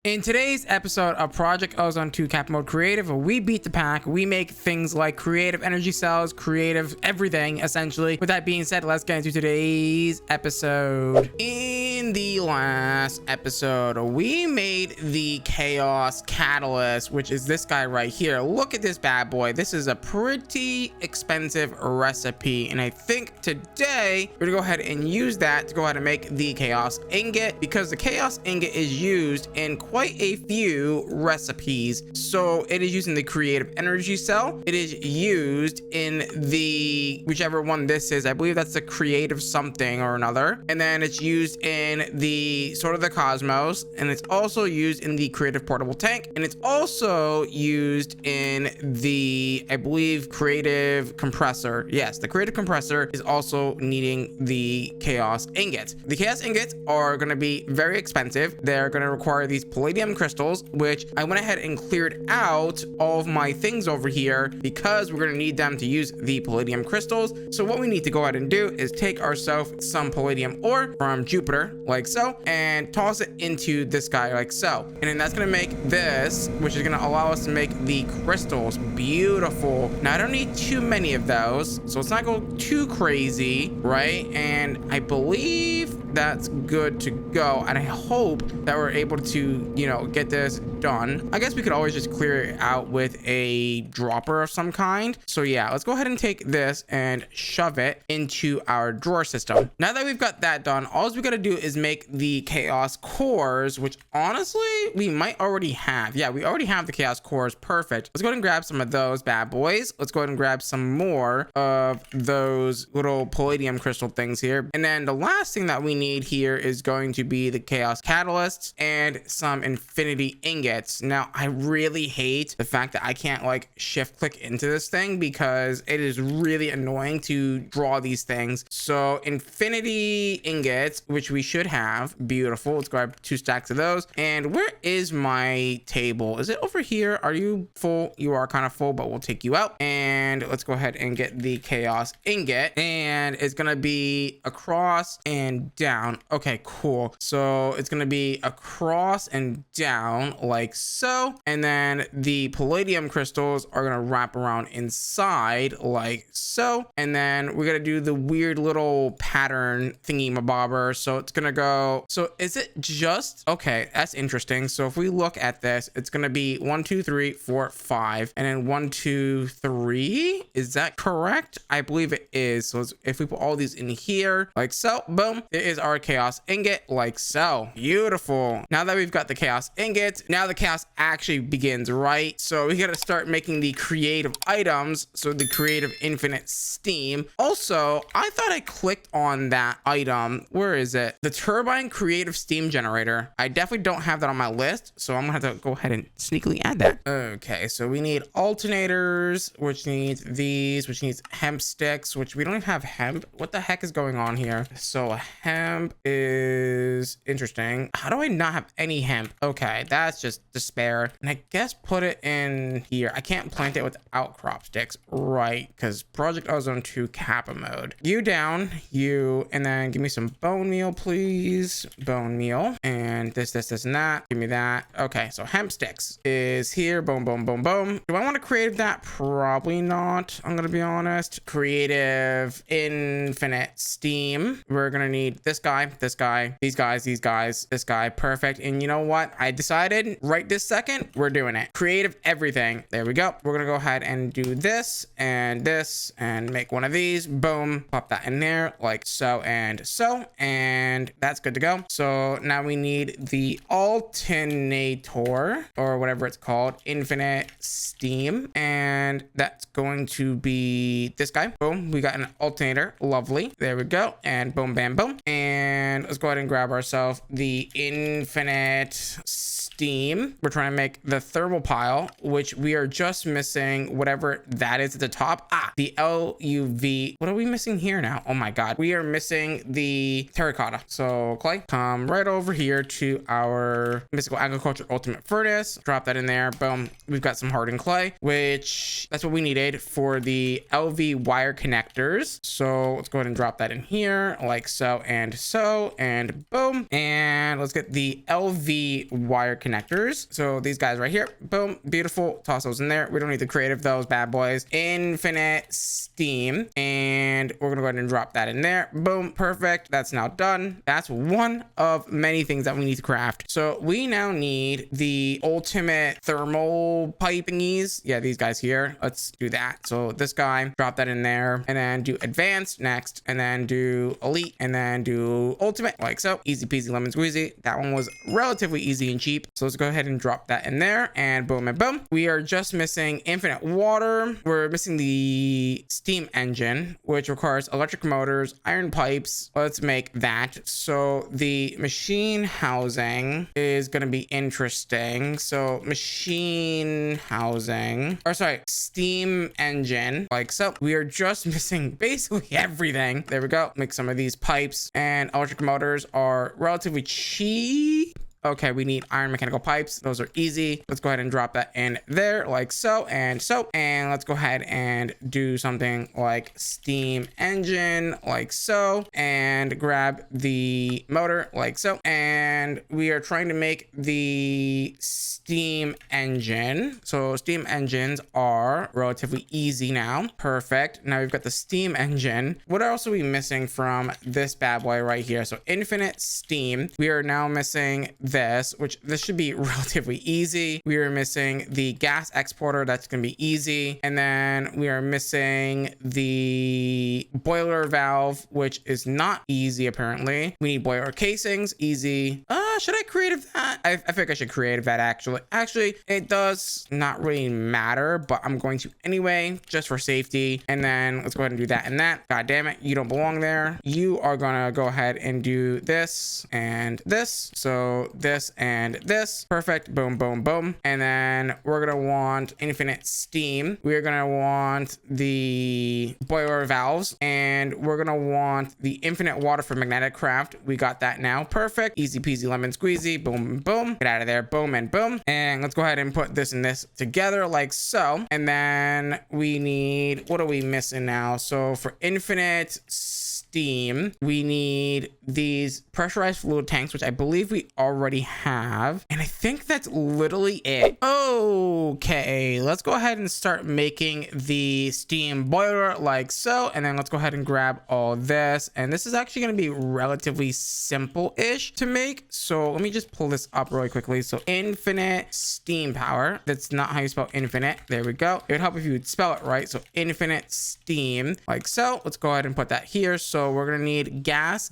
In today's episode of Project Ozone 2 Kappa Mode Creative, we beat the pack. We make things like creative energy cells, creative everything, essentially. With that being said, let's get into today's episode. In the last episode, we made the Chaos Catalyst, which is this guy right here. Look at this bad boy. This is a pretty expensive recipe, and I think today we're gonna go ahead and use that to go ahead and make the Chaos Ingot, because the Chaos Ingot is used in quite a few recipes. So it is used in the creative energy cell. It is used in the whichever one this is. I believe that's the creative something or another. And then it's used in the sort of the cosmos, and it's also used in the creative portable tank, and it's also used in the, I believe, creative compressor. Yes, the creative compressor is also needing the Chaos Ingots. The Chaos Ingots are going to be very expensive. They're going to require these palladium crystals, which I went ahead and cleared out all of my things over here because we're going to need them to use the palladium crystals. So what we need to go ahead and do is take ourselves some palladium ore from Jupiter, like so, and toss it into this guy, like so. And then that's going to make this, which is going to allow us to make the crystals. Beautiful. Now, I don't need too many of those, so let's not go too crazy, right? And I believe that's good to go, and I hope that we're able to, you know, get this done. I guess we could always just clear it out with a dropper of some kind. So yeah, let's go ahead and take this and shove it into our drawer system. Now that we've got that done, all we gotta do is make the chaos cores, which honestly we might already have. Yeah, we already have the chaos cores. Perfect. Let's go ahead and grab some of those bad boys. Let's go ahead and grab some more of those little palladium crystal things here, and then the last thing that we need here is going to be the chaos catalysts and some infinity ingots. Now, I really hate the fact that I can't like shift click into this thing because it is really annoying to draw these things. So infinity ingots, which we should have. Beautiful. Let's grab 2 stacks of those. And where is my table? Is it over here? Are you full? You are kind of full, but we'll take you out. And let's go ahead and get the chaos ingot, and it's gonna be across and down. Okay, cool. So it's gonna be across and down like so, and then the palladium crystals are gonna wrap around inside like so, and then we're gonna do the weird little pattern thingy mabobber. So it's gonna go, so is it just, okay, that's interesting. So if we look at this, it's gonna be 1 2 3 4 5, and then 1 2 3. Is that correct? I believe it is. So if we put all these in here like so, boom, it is our chaos ingot, like so. Beautiful. Now that we've got the chaos ingot, now the chaos actually begins, right? So we gotta start making the creative items. So the creative infinite steam. Also, I thought I clicked on that item. Where is it? The turbine creative steam generator. I definitely don't have that on my list, so I'm gonna have to go ahead and sneakily add that. Okay, so we need alternators, which needs these, which needs hemp sticks, which we don't even have hemp. What the heck is going on here? So hemp is interesting. How do I not have any hemp? Okay, that's just despair. And I guess put it in here. I can't plant it without crop sticks, right? Because Project Ozone 2 Kappa Mode. You down, you, and then give me some bone meal, please. Bone meal. And this, and that. Give me that. Okay, so hemp sticks is here. Boom, boom, boom, boom. Do I want to create that? Probably not. I'm gonna be honest. Creative infinite steam. We're gonna need this guy, these guys, this guy. Perfect. And you know what? I decided right this second, we're doing it. Creative everything. There we go. We're gonna go ahead and do this and make one of these. Boom. Pop that in there like so and so. And that's good to go. So now we need the alternator, or whatever it's called, infinite steam. And that's going to be this guy. Boom. We got an alternator. Lovely. There we go. And boom, bam, boom. And let's go ahead and grab ourselves the infinite steam. We're trying to make the thermal pile, which we are just missing whatever that is at the top. The LUV. What are we missing here now? Oh my god, we are missing the terracotta. So clay, come right over here to our mystical agriculture ultimate furnace, drop that in there. Boom, we've got some hardened clay, which that's what we needed for the LV wire connectors. So let's go ahead and drop that in here like so, and boom. And let's get the LV wire connectors connectors. So these guys right here, boom, beautiful. Toss those in there. We don't need the creative, those bad boys. Infinite steam, and we're gonna go ahead and drop that in there. Boom, perfect. That's now done. That's one of many things that we need to craft. So we now need the ultimate thermal pipingies. Yeah, these guys here. Let's do that. So this guy, drop that in there, and then do advanced next, and then do elite, and then do ultimate, like so. Easy peasy lemon squeezy. That one was relatively easy and cheap. So let's go ahead and drop that in there, and boom and boom. We are just missing infinite water. We're missing the steam engine, which requires electric motors, iron pipes. Let's make that. So the machine housing is going to be interesting. So machine housing, or sorry, steam engine, like so. We are just missing basically everything. There we go. Make some of these pipes, and electric motors are relatively cheap. Okay, we need iron mechanical pipes. Those are easy. Let's go ahead and drop that in there, like so and so. And let's go ahead and do something like steam engine, like so, and grab the motor, like so. And we are trying to make the steam engine. So steam engines are relatively easy now. Perfect. Now we've got the steam engine. What else are we missing from this bad boy right here? So infinite steam. We are now missing this, which this should be relatively easy. We are missing the gas exporter. That's going to be easy. And then we are missing the boiler valve, which is not easy apparently. We need boiler casings. Easy. Should I creative that? I feel like I should creative that actually. Actually, it does not really matter, but I'm going to anyway, just for safety. And then let's go ahead and do that and that. God damn it, you don't belong there. You are gonna go ahead and do this and this. So this and this. Perfect. Boom, boom, boom. And then we're gonna want infinite steam. We're gonna want the boiler valves, and we're gonna want the infinite water for magnetic craft. We got that now. Perfect. Easy peasy lemon squeezy. Boom, boom. Get out of there. Boom and boom. And let's go ahead and put this and this together like so. And then we need, what are we missing now? So for infinite steam, we need these pressurized fluid tanks, which I believe we already have. And I think that's literally it. Okay, let's go ahead and start making the steam boiler like so. And then let's go ahead and grab all this. And this is actually going to be relatively simple-ish to make. So let me just pull this up really quickly. So infinite steam power. That's not how you spell infinite. There we go. It would help if you would spell it right. So infinite steam like so. Let's go ahead and put that here. So we're going to need gas,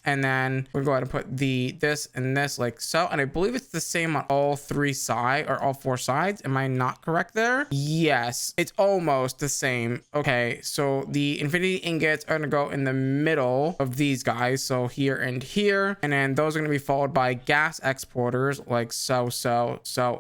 and then we're going to go ahead and put this and this like so. And I believe it's the same on all three sides or all four sides. Am I not correct there? Yes, it's almost the same. Okay, so the infinity ingots are going to go in the middle of these guys. So here and here. And then those are going to be followed by gas exporters like so,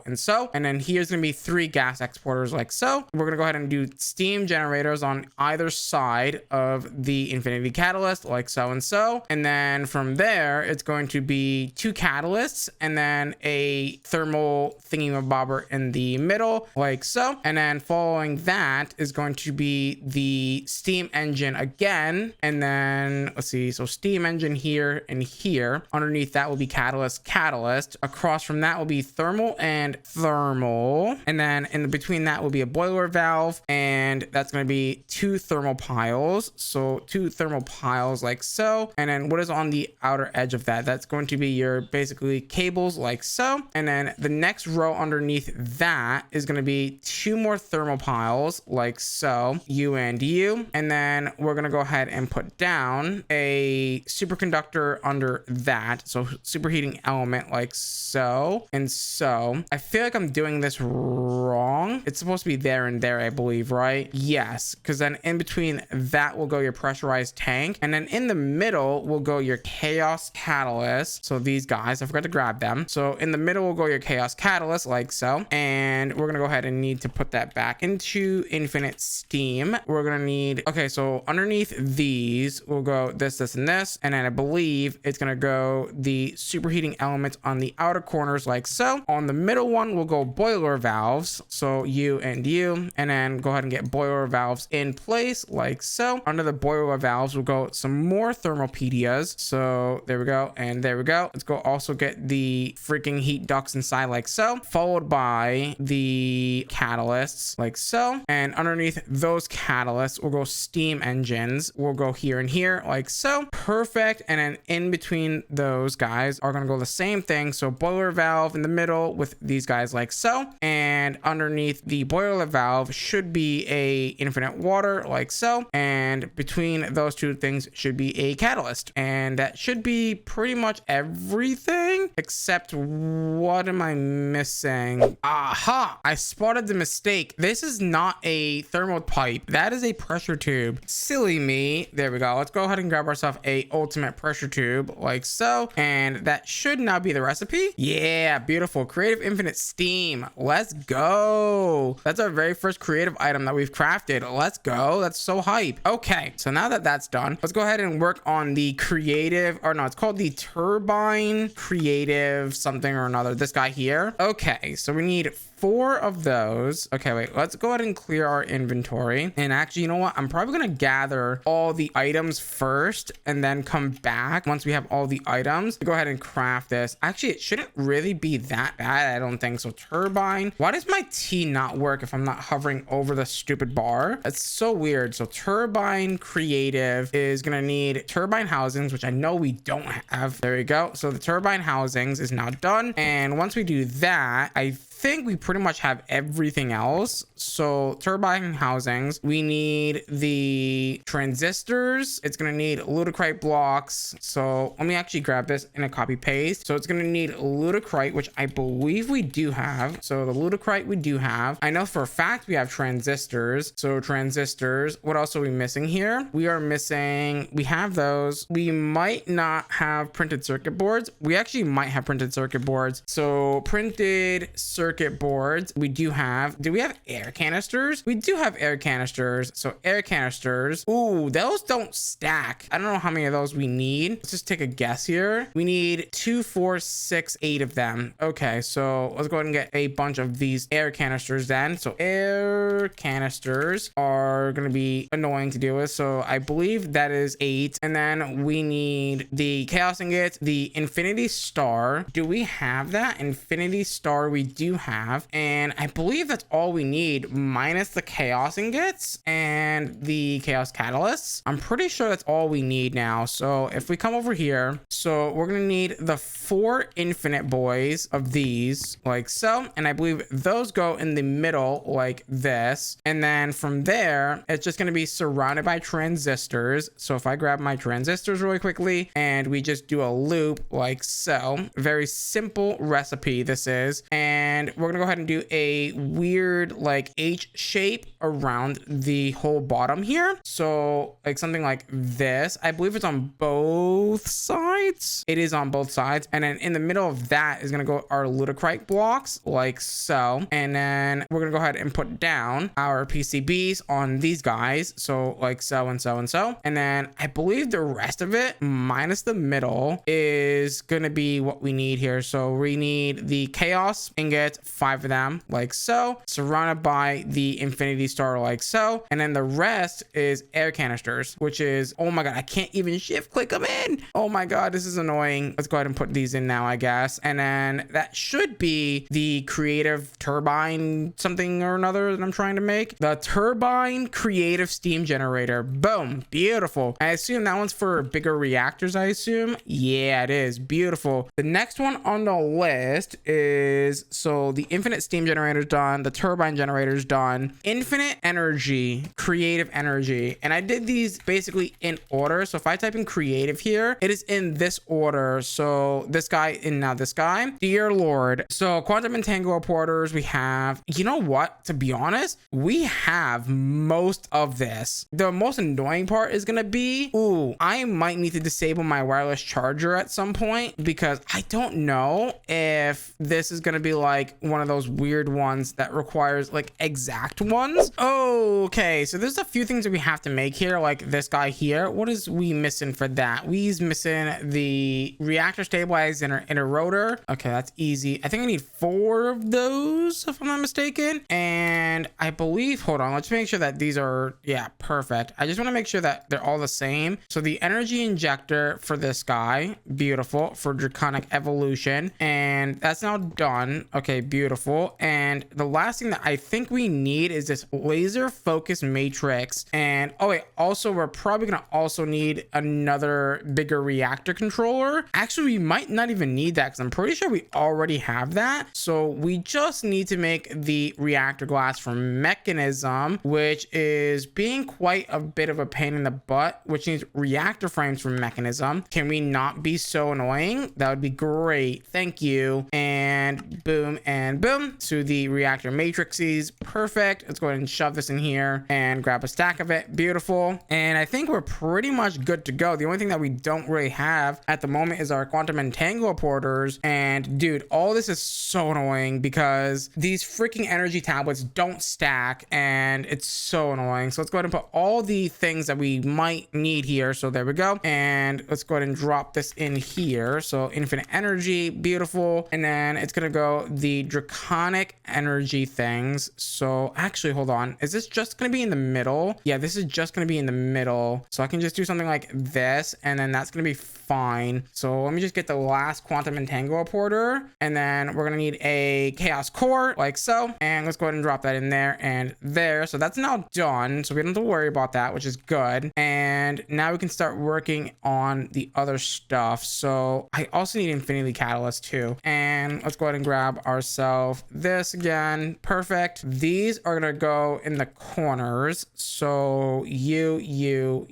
and so. And then here's going to be 3 gas exporters like so. We're going to go ahead and do steam generators on either side of the infinity catalyst like so and so. And then from there, it's going to be 2 catalysts and then a thermal thingy-mabobber in the middle like so. And then following that is going to be the steam engine again. And then let's see, so steam engine here and here. Underneath that will be catalyst. Across from that will be thermal and thermal. And then in between that will be a boiler valve, and that's going to be 2 thermal piles. So 2 thermal piles like so. And then what is on the outer edge of that? That's going to be your basically cables like so. And then the next row underneath that is going to be 2 more thermal piles like so, U and U. And then we're going to go ahead and put down a superconductor under that. So superheating element like so and so. I feel like I'm doing this wrong. It's supposed to be there and there, I believe, right? Yes, because then in between that will go your pressurized tank, and then in the middle will go your chaos catalyst. So these guys, I forgot to grab them. So in the middle will go your chaos catalyst like so. And we're gonna go ahead and need to put that back into infinite steam. We're gonna need, okay, so underneath these will go this, and this. And then I believe it's gonna go the superheating elements on the outer corners like so. On the middle one will go boiler valves. So U and U. And then go ahead and get boiler valves in place like so. Under the boiler valves will we'll go some more thermopedias. So there we go. And there we go. Let's go also get the freaking heat ducts inside like so, followed by the catalysts like so. And underneath those catalysts, we'll go steam engines. We'll go here and here like so. Perfect. And then in between those guys are going to go the same thing. So boiler valve in the middle with these guys like so. And underneath the boiler valve should be a infinite water like so. And between those two things should be a catalyst. And that should be pretty much everything except what am I missing? Aha! I spotted the mistake. This is not a thermal pipe. That is a pressure tube. Silly me. There we go. Let's go ahead and grab ourselves a ultimate pressure tube like so. And that should now be the recipe. Yeah, beautiful. Creative infinite steam. Let's go. That's our very first creative item that we've crafted. Let's go. That's so hype. Okay, so now that that's done, let's go ahead and work on the creative, or no, it's called the turbine creative something or another. This guy here. Okay, so we need 4 of those. Okay, wait, let's go ahead and clear our inventory. And actually, you know what? I'm probably gonna gather all the items first and then come back once we have all the items. Go ahead and craft this. Actually, it shouldn't really be that bad, I don't think. So turbine. Why does my T not work if I'm not hovering over the stupid bar? That's so weird. So turbine creative is gonna need turbine housings, which I know we don't have. There we go. So the turbine housings is now done. And once we do that, I think we pretty much have everything else. So turbine housings, we need the transistors. It's gonna need ludicrite blocks. So let me actually grab this in a copy paste. So it's gonna need ludicrite, which I believe we do have. So the ludicrite we do have. I know for a fact we have transistors. So transistors, what else are we missing here? We are missing, we have those. We might not have printed circuit boards. We actually might have printed circuit boards. So printed circuit boards we do have. Do we have air canisters? We do have air canisters. So air canisters, ooh, those don't stack. I don't know how many of those we need. Let's just take a guess here. We need 2, 4, 6, 8 of them. Okay, so let's go ahead and get a bunch of these air canisters then. So air canisters are going to be annoying to deal with, so I believe that is 8. And then we need the chaos ingots, the infinity star. Do we have that? Infinity star we do have, and I believe that's all we need minus the chaos ingots and the chaos catalysts. I'm pretty sure that's all we need now. So if we come over here, so we're gonna need the 4 infinite boys of these like so, and I believe those go in the middle like this, and then from there it's just gonna be surrounded by transistors. So if I grab my transistors really quickly and we just do a loop like so, very simple recipe this is, and we're gonna go ahead and do a weird like H shape around the whole bottom here. So like something like this. I believe it's on both sides. It is on both sides. And then in the middle of that is gonna go our ludicrite blocks like so. And then we're gonna go ahead and put down our PCBs on these guys. So like so and so and so. And then I believe the rest of it minus the middle is gonna be what we need here. So we need the chaos ingot, 5 of them like so, surrounded by the infinity star like so, and then the rest is air canisters, which is, oh my god, I can't even shift click them in. Oh my god, this is annoying. Let's go ahead and put these in now, I guess. And then that should be the creative turbine something or another that I'm trying to make. The turbine creative steam generator. Boom, beautiful. I assume that one's for bigger reactors, I assume. Yeah, it is. Beautiful. The next one on the list is, so the infinite steam generator is done, the turbine generator is done, infinite energy, creative energy, and I did these basically in order. So if I type in creative here, it is in this order. So this guy and now this guy, dear lord. So quantum entangle porters, we have, you know what, to be honest, we have most of this. The most annoying part is gonna be, ooh, I might need to disable my wireless charger at some point, because I don't know if this is gonna be like one of those those weird ones that requires like exact ones. Okay, so there's a few things that we have to make here, like this guy here. What is we missing for that? We's missing the reactor stabilizer in a rotor. Okay, that's easy. I think I need 4 of those if I'm not mistaken. And I believe, hold on, let's make sure that these are, yeah, perfect. I just want to make sure that they're all the same. So the energy injector for this guy, beautiful, for draconic evolution, and that's now done. Okay, beautiful. And the last thing that I think we need is this laser focus matrix. And oh wait, also we're probably gonna also need another bigger reactor controller. Actually, we might not even need that because I'm pretty sure we already have that. So we just need to make the reactor glass from mechanism, which is being quite a bit of a pain in the butt, which needs reactor frames from mechanism. Can we not be so annoying? That would be great. Thank you. And boom and boom to the reactor matrices. Perfect. Let's go ahead and shove this in here and grab a stack of it. Beautiful. And I think we're pretty much good to go. The only thing that we don't really have at the moment is our quantum entangle porters. And dude, all this is so annoying because these freaking energy tablets don't stack and it's so annoying. So let's go ahead and put all the things that we might need here. So there we go. And let's go ahead and drop this in here. So infinite energy, beautiful. And then it's gonna go the draconic energy things. So actually, hold on. Is this just gonna be in the middle? Yeah, this is just gonna be in the middle. So I can just do something like this and then that's gonna be fine. So let me just get the last quantum entangle porter and then we're gonna need a chaos core like so. And let's go ahead and drop that in there and there. So that's now done. So we don't have to worry about that, which is good. And now we can start working on the other stuff. So I also need infinity catalyst too. And let's go ahead and grab ourselves this again. Perfect. These are gonna go in the corners. So you.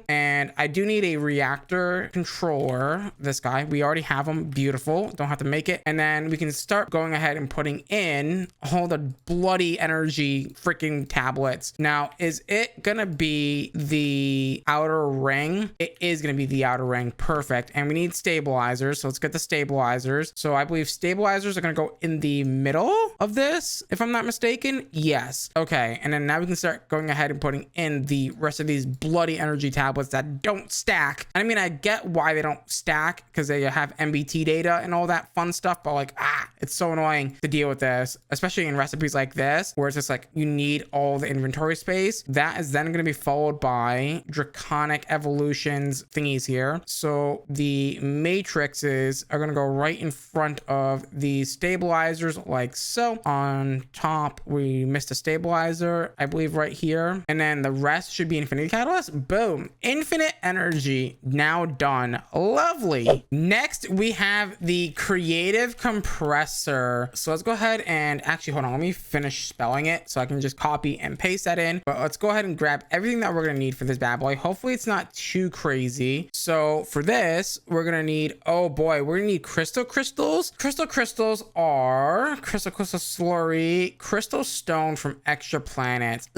And I do need a reactor controller. This guy, we already have them. Beautiful. Don't have to make it. And then we can start going ahead and putting in all the bloody energy freaking tablets. Now, is it gonna be the outer ring? It is gonna be the outer ring. Perfect. And we need stabilizers. So let's get the stabilizers. So I believe stabilizers are gonna go in the middle of this, if I'm not mistaken. Yes. Okay. And then now we can start going ahead and putting in the rest of these bloody energy tablets that don't stack. I mean, I get why they don't stack because they have MBT data and all that fun stuff, but like, it's so annoying to deal with this, especially in recipes like this, where it's just like, you need all the inventory space. That is then going to be followed by draconic evolutions thingies here. So the matrices are going to go right in front of the stabilizers like so. On top, we missed a stabilizer, I believe right here. And then the rest should be infinity catalyst. Boom. Infinite energy now done. Lovely. Next, we have the creative compressor. So let's go ahead and actually, hold on. Let me finish spelling it so I can just copy and paste that in. But let's go ahead and grab everything that we're going to need for this bad boy. Hopefully it's not too crazy. So for this, we're going to need, oh boy, we're going to need crystals. Crystal crystals are crystal slurry, crystal stone from extra planets.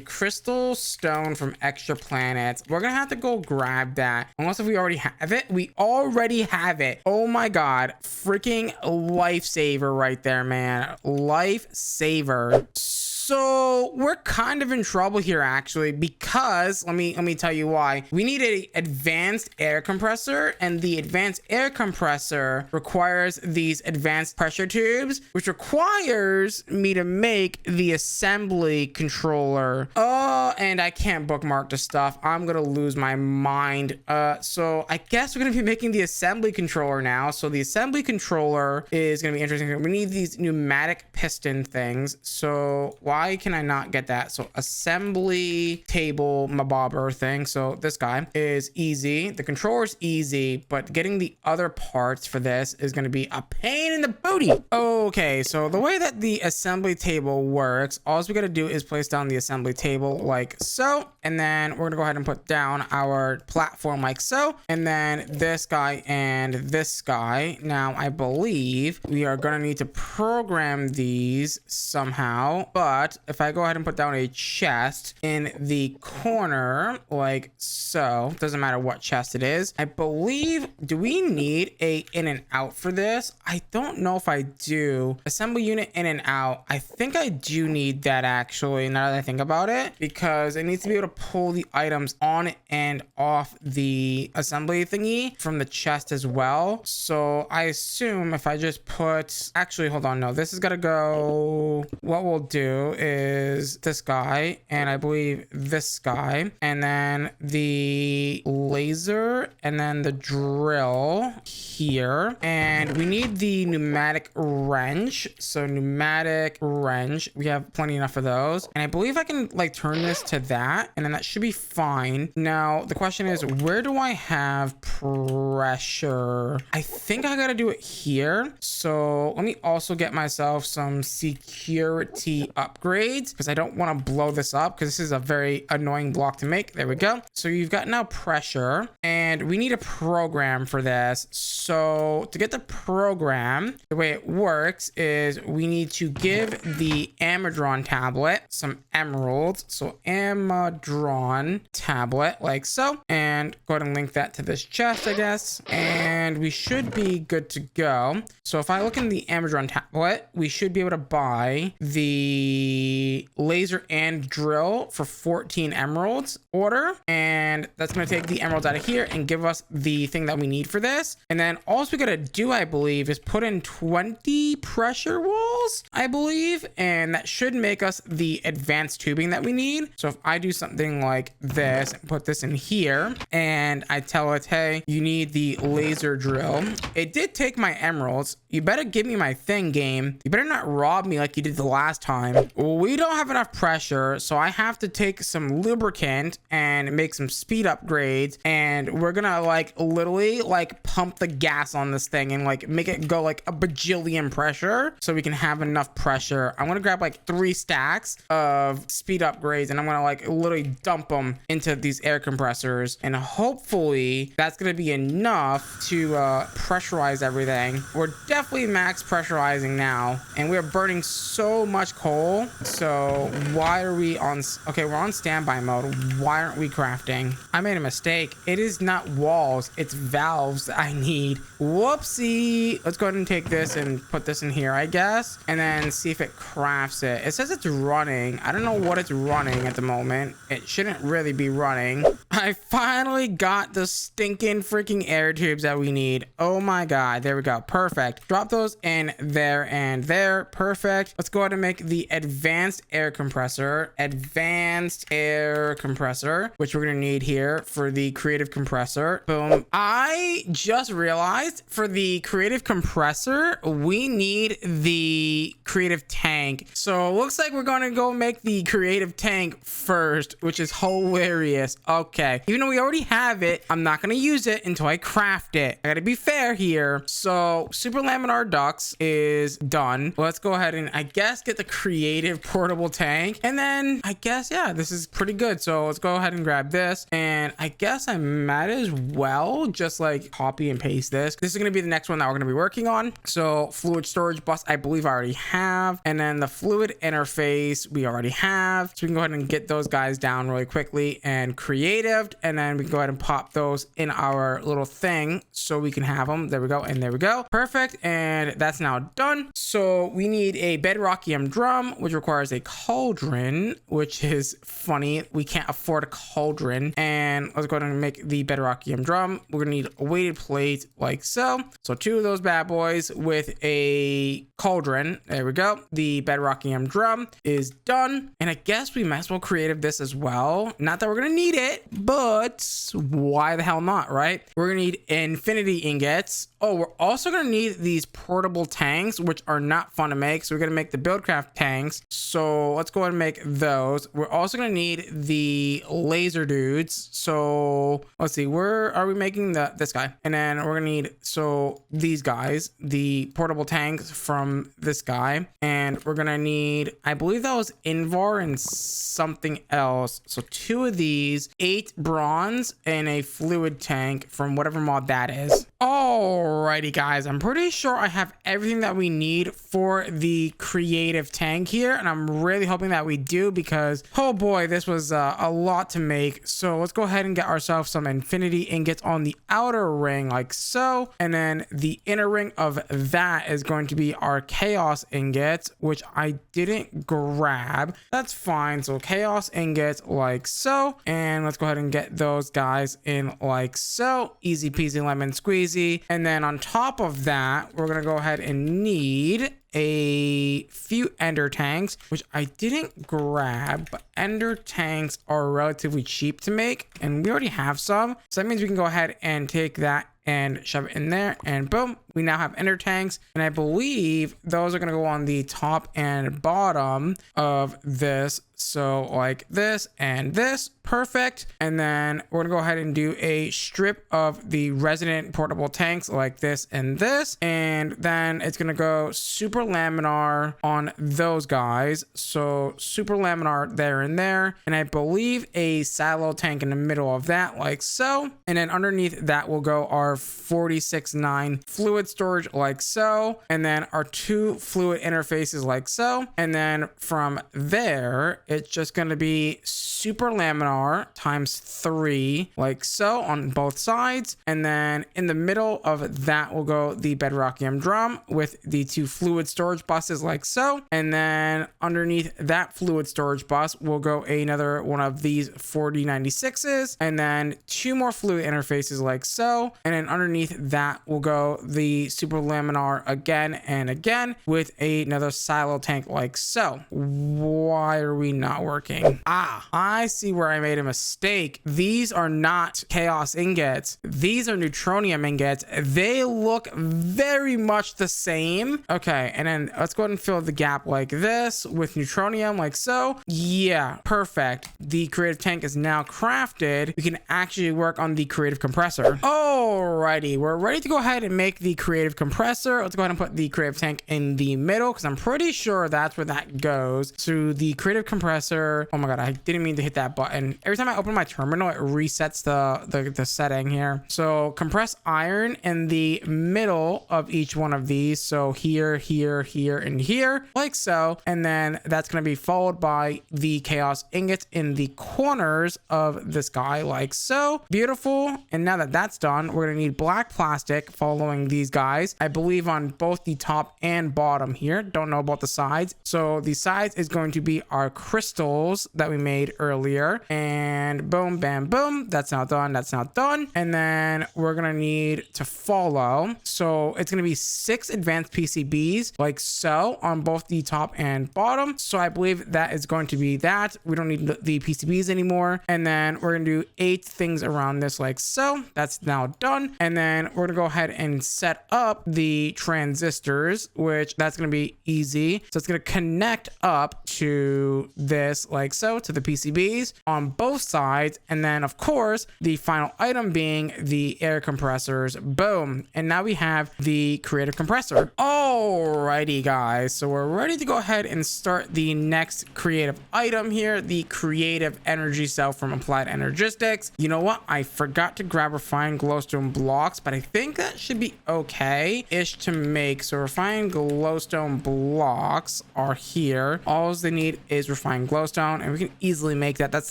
Crystal stone from extra planets. We're going to have to go grab that. Unless if we already have it. We already have it. Oh my God. Freaking lifesaver right there, man. Lifesaver. So we're kind of in trouble here actually, because let me tell you why. We need an advanced air compressor, and the advanced air compressor requires these advanced pressure tubes, which requires me to make the assembly controller. Oh, and I can't bookmark the stuff. I'm gonna lose my mind. So I guess we're gonna be making the assembly controller now. So the assembly controller is gonna be interesting. We need these pneumatic piston things. So why can I not get that? So assembly table mabobber thing. So this guy is easy. The controller is easy, but getting the other parts for this is going to be a pain in the booty. Okay, so the way that the assembly table works, all we got to do is place down the assembly table like so, and then we're gonna go ahead and put down our platform like so, and then this guy and this guy. Now I believe we are gonna need to program these somehow, but But if I go ahead and put down a chest in the corner, like so, doesn't matter what chest it is. I believe, do we need a in and out for this? I don't know if I do. Assembly unit in and out. I think I do need that actually, now that I think about it, because it needs to be able to pull the items on and off the assembly thingy from the chest as well. So I assume if I just put, actually, hold on, no, this is gotta go. What we'll do is this guy, and I believe this guy, and then the laser, and then the drill here, and we need the pneumatic wrench. So pneumatic wrench, we have plenty enough of those, and I believe I can like turn this to that, and then that should be fine. Now the question is, where do I have pressure? I think I gotta do it here. So let me also get myself some security upgrades, because I don't want to blow this up, because this is a very annoying block to make. There we go. So you've got now pressure, and we need a program for this. So to get the program, the way it works is we need to give the Amadron tablet some emeralds. So Amadron tablet, like so, and go ahead and link that to this chest, I guess, and we should be good to go. So if I look in the Amadron tablet, we should be able to buy the laser and drill for 14 emeralds order, and that's going to take the emeralds out of here and give us the thing that we need for this. And then all we got to do, I believe, is put in 20 pressure walls, I believe, and that should make us the advanced tubing that we need. So if I do something like this, put this in here, and I tell it, hey, you need the laser drill. It did take my emeralds. You better give me my thing, game. You better not rob me like you did the last time. We don't have enough pressure, so I have to take some lubricant and make some speed upgrades, and we're gonna like literally like pump the gas on this thing and like make it go like a bajillion pressure so we can have enough pressure. I'm gonna grab like 3 stacks of speed upgrades, and I'm gonna like literally dump them into these air compressors, and hopefully that's gonna be enough to pressurize everything. We're definitely max pressurizing now, and we're burning so much coal. So why are we on, okay, we're on standby mode. Why aren't we crafting? I made a mistake. It is not walls, it's valves that I need. Whoopsie. Let's go ahead and take this and put this in here, I guess, and then see if it crafts it. It says it's running. I don't know what it's running at the moment. It shouldn't really be running. I finally got the stinking freaking air tubes that we need. Oh my god, there we go. Perfect. Drop those in there and there. Perfect. Let's go ahead and make the advanced air compressor. Advanced air compressor, which we're gonna need here for the creative compressor. Boom. I just realized for the creative compressor, we need the creative tank. So it looks like we're gonna go make the creative tank first, which is hilarious. Okay. Even though we already have it, I'm not gonna use it until I craft it. I gotta be fair here. So super laminar ducts is done. Let's go ahead and I guess get the creative portable tank, and then I guess, yeah, this is pretty good. So let's go ahead and grab this, and I guess I might as well just like copy and paste this. This is gonna be the next one that we're gonna be working on. So fluid storage bus, I believe I already have, and then the fluid interface we already have. So we can go ahead and get those guys down really quickly and creative, and then we can go ahead and pop those in our little thing so we can have them. There we go, and there we go. Perfect, and that's now done. So we need a bedrockium drum, which requires a cauldron, which is funny. We can't afford a cauldron. And let's go ahead and make the bedrockium drum. We're gonna need a weighted plate like so. So 2 of those bad boys with a cauldron. There we go. The bedrockium drum is done. And I guess we might as well creative this as well. Not that we're gonna need it, but why the hell not, right? We're gonna need infinity ingots. Oh, we're also gonna need these portable tanks, which are not fun to make. So we're gonna make the buildcraft tanks. So let's go ahead and make those. We're also gonna need the laser dudes. So let's see, where are we making this guy? And then we're gonna need, so these guys, the portable tanks from this guy, and we're gonna need, I believe that was Invar and something else. So 2 of these, 8 bronze, and a fluid tank from whatever mod that is. All Alrighty guys, I'm pretty sure I have everything that we need for the creative tank here, and I'm really hoping that we do, because oh boy, this was a lot to make. So let's go ahead and get ourselves some infinity ingots on the outer ring like so, and then the inner ring of that is going to be our chaos ingots, which I didn't grab. That's fine. So chaos ingots like so, and let's go ahead and get those guys in like so. Easy peasy lemon squeezy. And then on top of that, we're gonna go ahead and need a few ender tanks, which I didn't grab, but ender tanks are relatively cheap to make, and we already have some, so that means we can go ahead and take that and shove it in there, and boom, we now have ender tanks. And I believe those are going to go on the top and bottom of this, so like this and this, perfect. And then we're gonna go ahead and do a strip of the resident portable tanks like this and this, and then it's gonna go super laminar on those guys, so super laminar there and there, and I believe a silo tank in the middle of that like so, and then underneath that will go our 46.9 fluid storage like so, and then our 2 fluid interfaces like so, and then from there it's just going to be super laminar times 3 like so on both sides, and then in the middle of that will go the bedrockium drum with the 2 fluid storage buses like so, and then underneath that fluid storage bus will go another one of these 4096s, and then 2 more fluid interfaces like so, and then underneath that will go the super laminar again and again with another silo tank like so. Why are we not working? I see where I made a mistake. These are not chaos ingots, these are neutronium ingots. They look very much the same. Okay, and then let's go ahead and fill the gap like this with neutronium like so. Yeah, perfect. The creative tank is now crafted. We can actually work on the creative compressor. Alrighty, we're ready to go ahead and make the creative compressor. Let's go ahead and put the creative tank in the middle, because I'm pretty sure that's where that goes. So the creative compressor, oh my god, I didn't mean to hit that button. Every time I open my terminal, it resets the setting here. So compress iron in the middle of each one of these, so here, here, here, and here like so, and then that's going to be followed by the chaos ingots in the corners of this guy like so. Beautiful. And now that that's done, we're going to need black plastic following these guys, I believe on both the top and bottom here. Don't know about the sides. So the sides is going to be our crystals that we made earlier, and boom, bam, boom. That's not done. That's not done. And then we're gonna need to follow, so it's gonna be 6 advanced PCBs like so on both the top and bottom. So I believe that is going to be that. We don't need the PCBs anymore. And then we're gonna do 8 things around this like so. That's now done. And then we're gonna go ahead and set up the transistors, which that's gonna be easy. So it's gonna connect up to this like so, to the PCBs on both sides, and then of course the final item being the air compressors. Boom. And now we have the creative compressor. Alrighty guys, so we're ready to go ahead and start the next creative item here, the creative energy cell from Applied Energistics. You know what, I forgot to grab refined glowstone blocks, but I think that should be okay ish to make. So refined glowstone blocks are here. All they need is refined glowstone, and we can easily make that. That's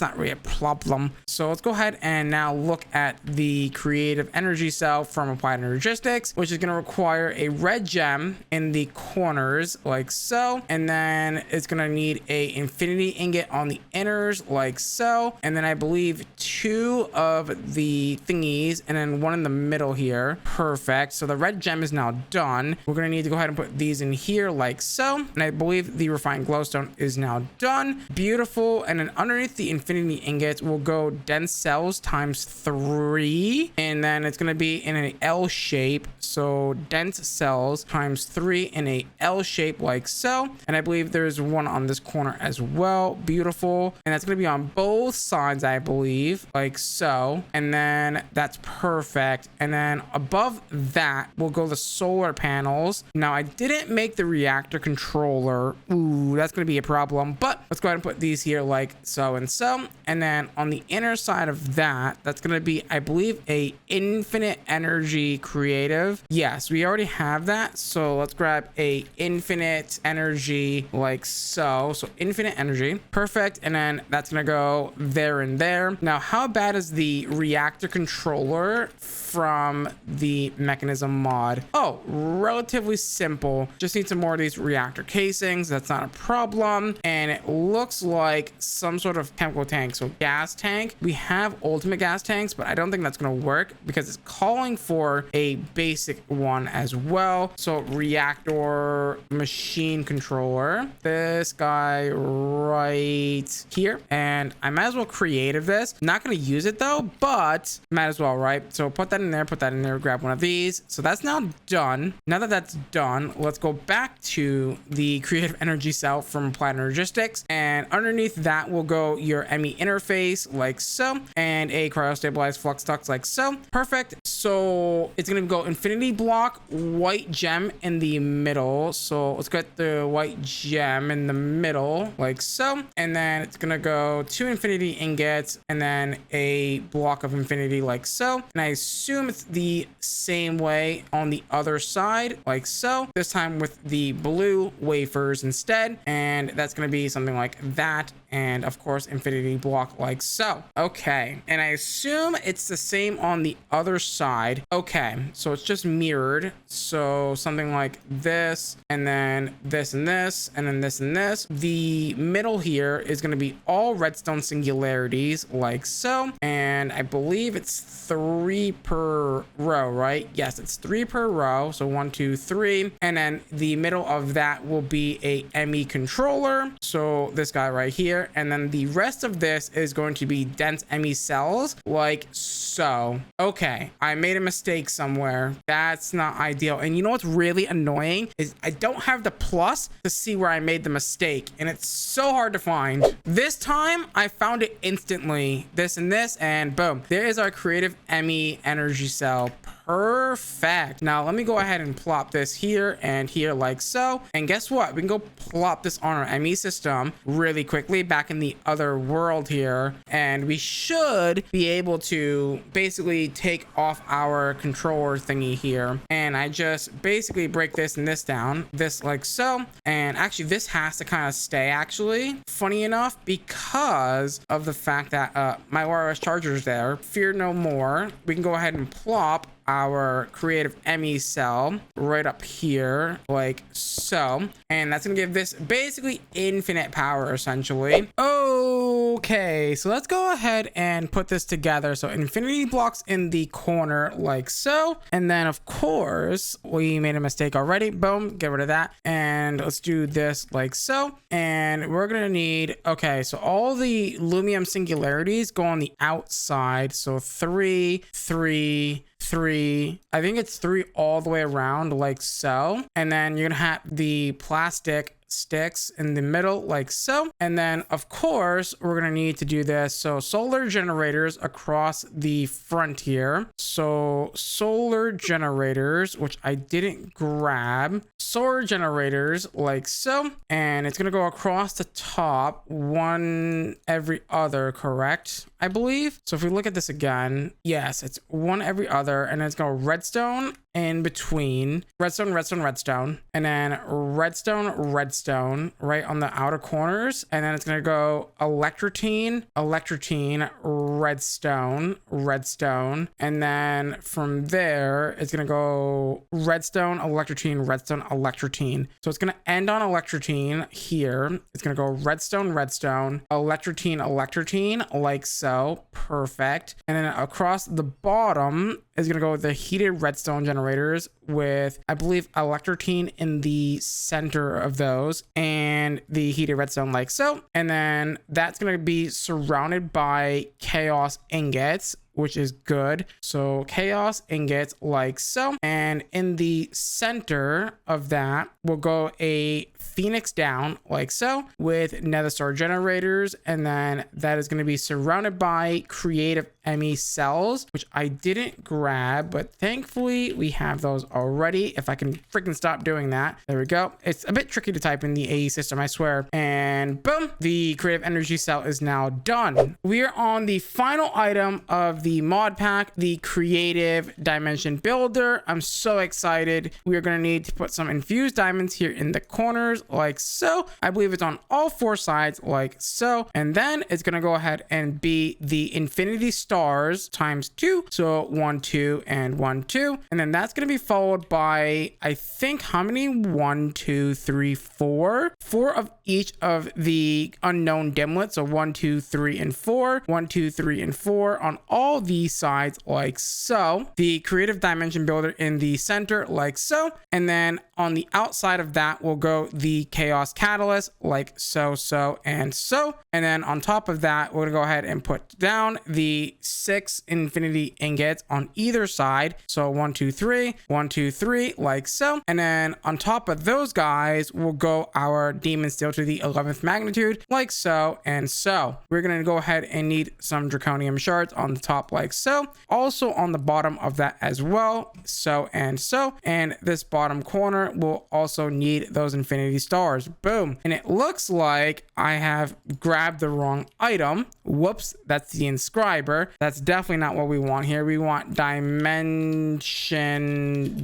not really a problem. So let's go ahead and now look at the creative energy cell from Applied Energistics, which is going to require a red gem in the corners like so, and then it's going to need a infinity ingot on the inners like so, and then I believe 2 of the thingies, and then 1 in the middle here. Perfect. So the red gem is now done. We're going to need to go ahead and put these in here like so, and I believe the refined glowstone is now done. Beautiful. And then underneath the infinity ingots will go dense cells times 3, and then it's going to be in an L shape, so dense cells times 3 in a L shape like so, and I believe there's 1 on this corner as well. Beautiful. And that's going to be on both sides, I believe, like so, and then that's perfect. And then above that will go the solar panels. Now I didn't make the reactor controller. Ooh, that's going to be a problem, but let's go ahead and put these here like so and so. And then on the inner side of that, that's going to be, I believe, a infinite energy creative. Yes, we already have that. So let's grab a infinite energy like so. So infinite energy. Perfect. And then that's going to go there and there. Now, how bad is the reactor controller from the mechanism mod? Oh, relatively simple. Just need some more of these reactor casings. That's not a problem. And it looks like some sort of chemical tank. So gas tank. We have ultimate gas tanks, but I don't think that's going to work because it's calling for a basic one as well. So reactor machine controller, this guy right here. And I might as well creative this. Not going to use it though, but might as well, right? So put that in there, grab one of these. So that's now done. Now that that's done, let's go back to the creative energy cell from Applied Energistics, and underneath that will go your ME interface like so, and a cryostabilized flux duct like so. Perfect. So it's gonna go infinity block, white gem in the middle. So let's get the white gem in the middle like so, and then it's gonna go 2 infinity ingots and then a block of infinity like so. And I assume it's the same way on the other side like so, this time with the blue wafers instead, and that's going to be something like that, and of course infinity block like so. Okay, and I assume it's the same on the other side. Okay, so it's just mirrored, so something like this, and then this and this, and then this and this. The middle here is going to be all redstone singularities like so, and I believe it's 3 per row, right? Yes, it's 3 per row, so 1 2 3, and then the middle of that will be a ME controller, so this guy right here, and then the rest of this is going to be dense ME cells like so. Okay, I made a mistake somewhere. That's not ideal. And you know what's really annoying is I don't have the plus to see where I made the mistake, and it's so hard to find. This time I found it instantly, this and this, and boom, there is our creative ME energy cell. Perfect. Now let me go ahead and plop this here and here like so, and guess what, we can go plop this on our ME system really quickly back in the other world here, and we should be able to basically take off our controller thingy here. And I just basically break this and this down, this like so, and actually this has to kind of stay, actually, funny enough, because of the fact that my wireless charger is there. Fear no more. We can go ahead and plop our creative ME cell right up here like so, and that's gonna give this basically infinite power essentially. Okay, so let's go ahead and put this together. So infinity blocks in the corner like so, and then of course we made a mistake already. Boom, get rid of that, and let's do this like so. And we're gonna need, okay, so all the lumium singularities go on the outside, so 3 3 3, I think it's 3 all the way around like so, and then you're gonna have the plastic sticks in the middle like so, and then of course we're gonna need to do this, so solar generators across the front here. So solar generators, which I didn't grab, solar generators like so, and it's gonna go across the top, one every other, correct, I believe. So if we look at this again, yes, it's one every other, and it's gonna redstone in between, redstone redstone redstone, and then redstone redstone right on the outer corners, and then it's gonna go electrotine electrotine redstone redstone, and then from there it's gonna go redstone electrotine redstone electrotine. So it's gonna end on electrotine here. It's gonna go redstone redstone electrotine electrotine like so. Perfect. And then across the bottom is gonna go with the heated redstone generators with, I believe, electrotine in the center of those, and the heated redstone like so. And then that's gonna be surrounded by chaos ingots, which is good. So chaos ingots like so. And in the center of that, we'll go a phoenix down like so with nether star generators, and then that is going to be surrounded by creative ME cells, which I didn't grab, but thankfully we have those already. If I can freaking stop doing that. There we go. It's a bit tricky to type in the AE system, I swear. And boom, the creative energy cell is now done. We are on the final item of the mod pack, the creative dimension builder. I'm so excited. We are going to need to put some infused diamonds here in the corners like so. I believe it's on all 4 sides like so. And then it's going to go ahead and be the infinity stars times 2. So 1, 2, and 1, 2. And then that's going to be followed by, I think, how many? 1, 2, 3, 4. 4 of each of the unknown dimlets. So 1, 2, 3, and 4. 1, 2, 3, and 4 on all these sides like so. The creative dimension builder in the center like so. And then on the outside of that will go the chaos catalyst like so, so, and so. And then on top of that, we're gonna go ahead and put down the 6 infinity ingots on either side. So 1, 2, 3, 1, 2, 3 like so. And then on top of those guys will go our demon steel to the 11th magnitude like so and so. We're gonna go ahead and need some draconium shards on the top like so. Also on the bottom of that as well, so and so. And this bottom corner will also need those infinity stars. Boom. And it looks like I have grabbed the wrong item. Whoops, that's the inscriber. That's definitely not what we want here. We want dimension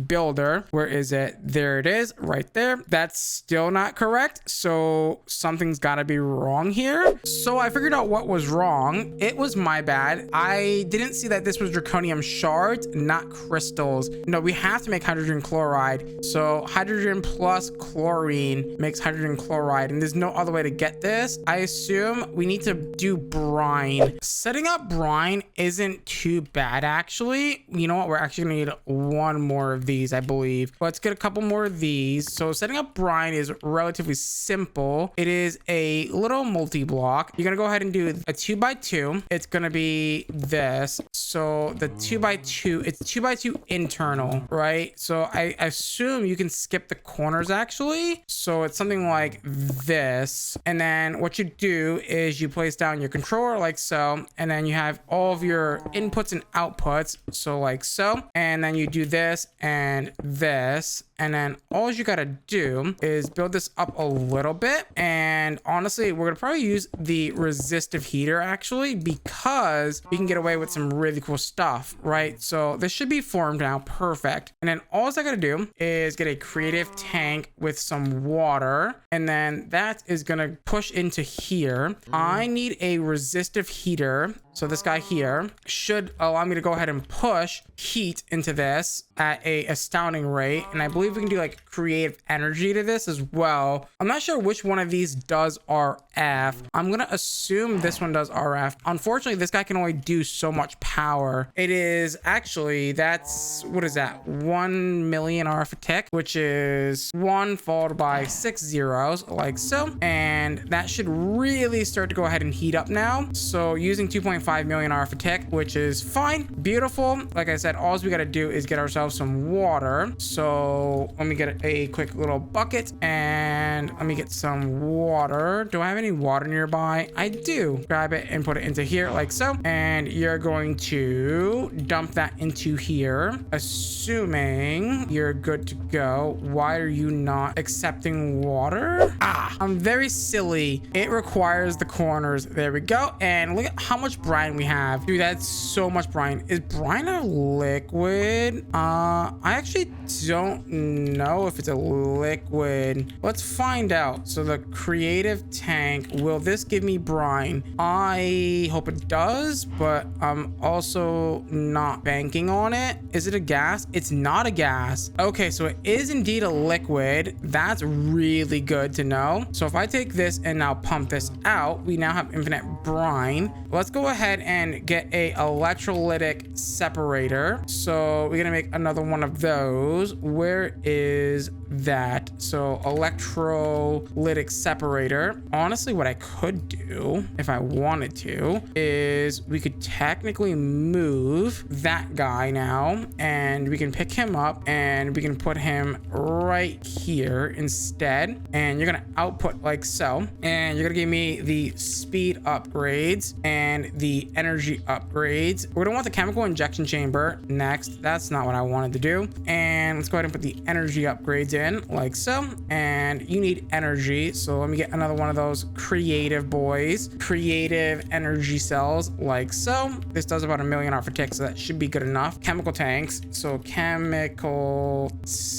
builder. Where is it? There it is, right there. That's still not correct. So something's got to be wrong here. So I figured out what was wrong. It was my bad. I didn't see that this was draconium shards, not crystals. No, we have to make hydrogen chloride. So hydrogen plus chlorine makes hydrogen chloride, and there's no other way to get this. I assume we need to do brine. Setting up brine isn't too bad, actually. You know what? We're actually gonna need 1 more of these, I believe. Let's get a couple more of these. So setting up brine is relatively simple. It is a little multi-block. You're gonna go ahead and do a 2x2. It's gonna be this. So the 2x2, it's 2x2 internal, right? So I assume you can skip the corners actually. So it's something like this. And then what you do is you place down your controller like so, and then you have all of your inputs and outputs. So like so, and then you do this and this. And then all you gotta do is build this up a little bit. And honestly, we're gonna probably use the resistive heater actually, because we can get away with some really cool stuff, right? So this should be formed now, perfect. And then all I gotta do is get a creative tank with some water, and then that is gonna push into here. I need a resistive heater. So this guy here should allow me to go ahead and push heat into this at a astounding rate. And I believe we can do like creative energy to this as well. I'm not sure which one of these does RF. I'm going to assume this one does RF. Unfortunately, this guy can only do so much power. It is actually, that's, what is that? 1 million RF a tick, which is 1 followed by 6 zeros like so. And that should really start to go ahead and heat up now. So using 2.5 million RF a tick, which is fine. Beautiful. Like I said, all we got to do is get ourselves some water. So let me get a quick little bucket and let me get some water. Do I have any water nearby? I do. Grab it and put it into here like so. And you're going to dump that into here, assuming you're good to go. Why are you not accepting water? I'm very silly. It requires the corners. There we go. And look at how much brine we have. Dude, that's so much brine. Is brine a liquid? I actually don't know if it's a liquid. Let's find out. So the creative tank, will this give me brine? I hope it does, but I'm also not banking on it. Is it a gas? It's not a gas. Okay, so it is indeed a liquid. That's really good to know. So if I take this and now pump this out, we now have infinite brine. Let's go ahead and get a electrolytic separator. So we're gonna make another one of those. Where is that. So electrolytic separator. Honestly, what I could do if I wanted to is we could technically move that guy now, and we can pick him up and we can put him right here instead. And you're gonna output like so, and you're gonna give me the speed upgrades and the energy upgrades. We're gonna want the chemical injection chamber next. That's not what I wanted to do. And let's go ahead and put the energy upgrades in like so. And you need energy, so let me get another one of those creative boys, creative energy cells like so. This does about 1 million off a tick, so that should be good enough. Chemical tanks. So chemical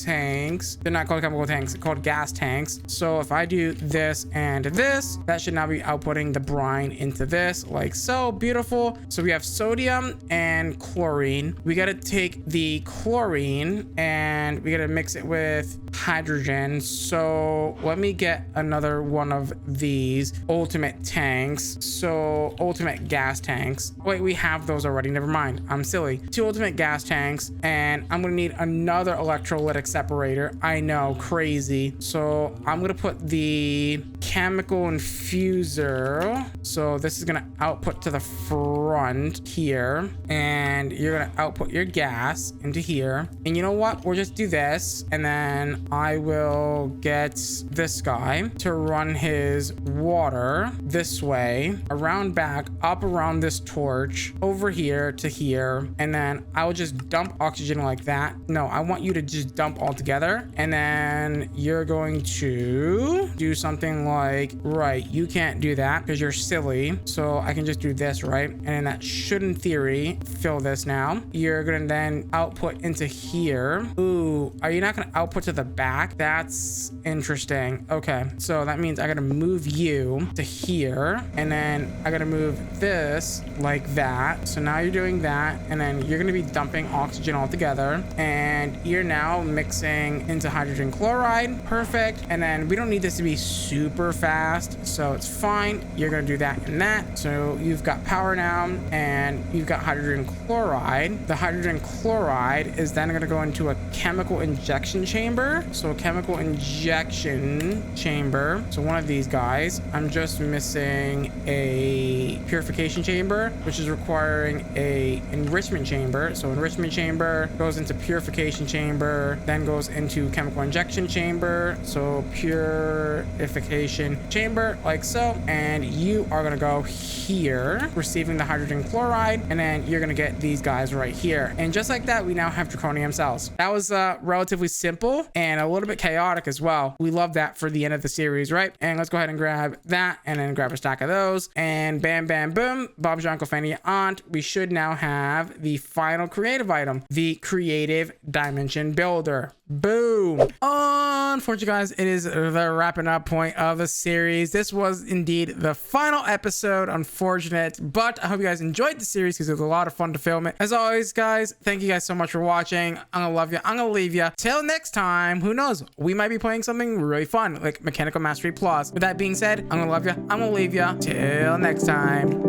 tanks, they're not called chemical tanks, they're called gas tanks. So if I do this and this, that should now be outputting the brine into this like so. Beautiful. So we have sodium and chlorine. We got to take the chlorine and we got to mix it with hydrogen. So let me get another one of these ultimate tanks. So ultimate gas tanks. Wait, we have those already. Never mind. I'm silly. 2 ultimate gas tanks, and I'm gonna need another electrolytic separator. I know, crazy. So I'm gonna put the chemical infuser. So this is gonna output to the front here, and you're gonna output your gas into here. And you know what? We'll just do this, and then I will get this guy to run his water this way, around back, up around this torch, over here to here, and then I'll just dump oxygen like that. No, I want you to just dump all together, and then you're going to do something like, right, you can't do that because you're silly, so I can just do this, right? And then that should, in theory, fill this now. You're gonna then output into here. Ooh, are you not gonna output to the back? That's interesting. Okay, so that means I gotta move you to here, and then I gotta move this like that. So now you're doing that, and then you're gonna be dumping oxygen all together, and you're now mixing into hydrogen chloride. Perfect. And then we don't need this to be super fast, so it's fine. You're gonna do that and that. So you've got power now, and you've got hydrogen chloride. The hydrogen chloride is then gonna go into a chemical injection chamber. So chemical injection chamber. So one of these guys. I'm just missing a purification chamber, which is requiring a enrichment chamber. So enrichment chamber goes into purification chamber, then goes into chemical injection chamber. So purification chamber like so, and you are gonna go here, receiving the hydrogen chloride, and then you're gonna get these guys right here. And just like that, we now have draconium cells. That was relatively simple and a little bit chaotic as well. We love that for the end of the series, right? And let's go ahead and grab that, and then grab a stack of those, and bam, bam, boom, Bob's your uncle, Fanny, your aunt. We should now have the final creative item, the creative dimension builder. Boom. Unfortunately, guys, it is the wrapping up point of the series. This was indeed the final episode. Unfortunate, but I hope you guys enjoyed the series because it was a lot of fun to film it. As always, guys, thank you guys so much for watching. I'm gonna love you. I'm gonna leave you. Till next time, who knows? We might be playing something really fun like Mechanical Mastery Plus. With that being said, I'm gonna love you. I'm gonna leave you. Till next time.